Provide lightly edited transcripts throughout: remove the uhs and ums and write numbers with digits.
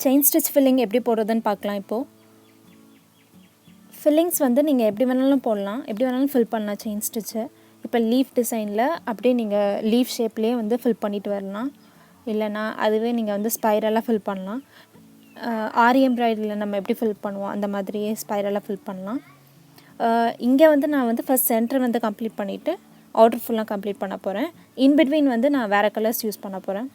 Chain stitch filling எப்படி போடுறதுன்னு பார்க்கலாம் இப்போது. ஃபில்லிங்ஸ் வந்து நீங்கள் எப்படி வேணாலும் போடலாம், எப்படி வேணாலும் ஃபில் பண்ணலாம் செயின் ஸ்டிச்சை. இப்போ லீஃப் டிசைனில் அப்படியே நீங்கள் லீஃப் ஷேப்லேயே வந்து ஃபில் பண்ணிட்டு வரலாம், இல்லைனா அதுவே நீங்கள் வந்து ஸ்பைரலாக ஃபில் பண்ணலாம். ஆரி எம்ப்ராய்டரியில் நம்ம எப்படி ஃபில் பண்ணுவோம் அந்த மாதிரியே ஸ்பைரலாக ஃபில் பண்ணலாம். இங்கே வந்து நான் வந்து ஃபஸ்ட் சென்டர் வந்து கம்ப்ளீட் பண்ணிவிட்டு அவுட்டர் ஃபுல்லாக கம்ப்ளீட் பண்ண போகிறேன். இன்பிட்வீன் வந்து நான் வேறு கலர்ஸ் யூஸ் பண்ண போகிறேன்.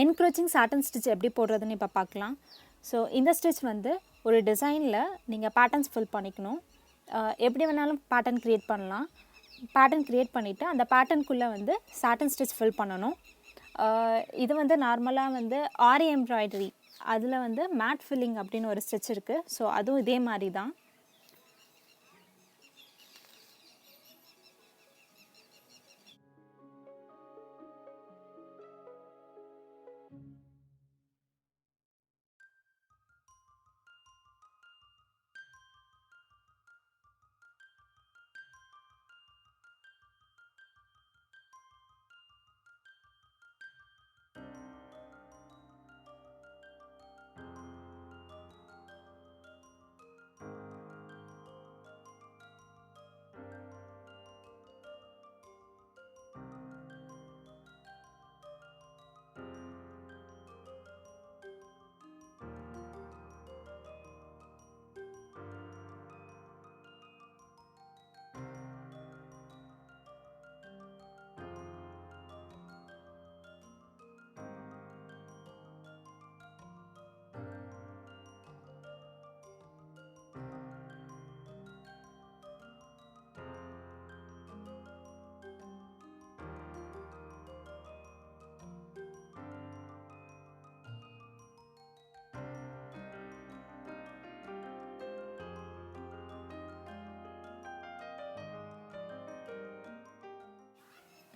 என்க்ரோச்சிங் சாட்டன் ஸ்டிச் எப்படி போடுறதுன்னு இப்போ பார்க்கலாம். ஸோ இந்த ஸ்டிச் வந்து ஒரு டிசைனில் நீங்கள் பேட்டர்ன்ஸ் ஃபில் பண்ணிக்கணும். எப்படி வேணாலும் பேட்டர்ன் க்ரியேட் பண்ணலாம். பேட்டர்ன் க்ரியேட் பண்ணிவிட்டு அந்த பேட்டர்னுக்குள்ளே வந்து சாட்டன் ஸ்டிச் ஃபில் பண்ணணும். இது வந்து நார்மலாக வந்து ஆரி எம்ப்ராய்டரி அதில் வந்து மேட் ஃபில்லிங் அப்படின்னு ஒரு ஸ்டிச் இருக்குது. ஸோ அதுவும் இதே மாதிரி தான்.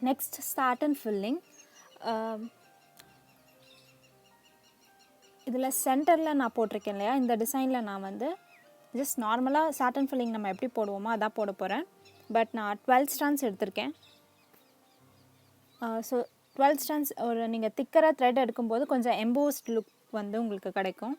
Next satin filling. இதில் சென்டரில் நான் போட்டிருக்கேன் இல்லையா, இந்த டிசைனில் நான் வந்து ஜஸ்ட் நார்மலாக சாட்டன் ஃபில்லிங் நம்ம எப்படி போடுவோமோ அதான் போட போகிறேன். பட் நான் 12 ஸ்டான்ஸ் எடுத்திருக்கேன். ஸோ 12 ஸ்டான்ஸ் ஒரு நீங்கள் திக்கராக த்ரெட் எடுக்கும்போது கொஞ்சம் எம்போஸ்ட் லுக் வந்து உங்களுக்கு கிடைக்கும்.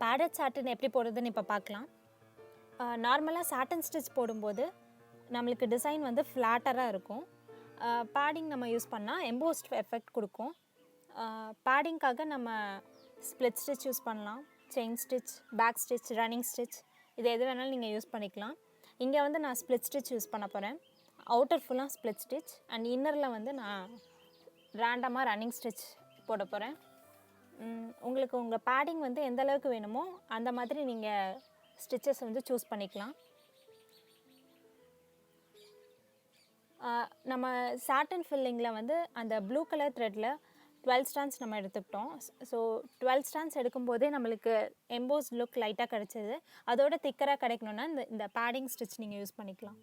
பேடட் சாட்டன் எப்படி போடுறதுன்னு இப்போ பார்க்கலாம். நார்மலாக சாட்டன் ஸ்டிச் போடும்போது நம்மளுக்கு டிசைன் வந்து ஃப்ளாட்டராக இருக்கும். பேடிங் நம்ம யூஸ் பண்ணால் எம்போஸ்ட் எஃபெக்ட் கொடுக்கும். பேடிங்காக நம்ம ஸ்ப்ளிட் ஸ்டிச் யூஸ் பண்ணலாம், chain stitch, back stitch, running stitch, இது எது வேணாலும் நீங்கள் யூஸ் பண்ணிக்கலாம். இங்கே வந்து நான் ஸ்ப்ளிட் ஸ்டிச் யூஸ் பண்ண போகிறேன். அவுட்டர் ஃபுல்லாக ஸ்ப்ளிட் ஸ்டிச் அண்ட் இன்னரில் வந்து நான் ரேண்டமாக ரன்னிங் ஸ்டிச் போட போகிறேன். உங்களுக்கு உங்கள் பேடிங் வந்து எந்த அளவுக்கு வேணுமோ அந்த மாதிரி நீங்கள் ஸ்டிச்சஸ் வந்து சூஸ் பண்ணிக்கலாம். நம்ம சாட்டன் ஃபில்லிங்கில் வந்து அந்த ப்ளூ கலர் த்ரெட்டில் 12 ஸ்டான்ஸ் நம்ம எடுத்துக்கிட்டோம். ஸோ 12 ஸ்டான்ஸ் எடுக்கும்போதே நம்மளுக்கு எம்போஸ் லுக் லைட்டாக கிடச்சிது. அதோட திக்கராக கிடைக்கணுன்னா இந்த பேடிங் ஸ்டிச் நீங்கள் யூஸ் பண்ணிக்கலாம்.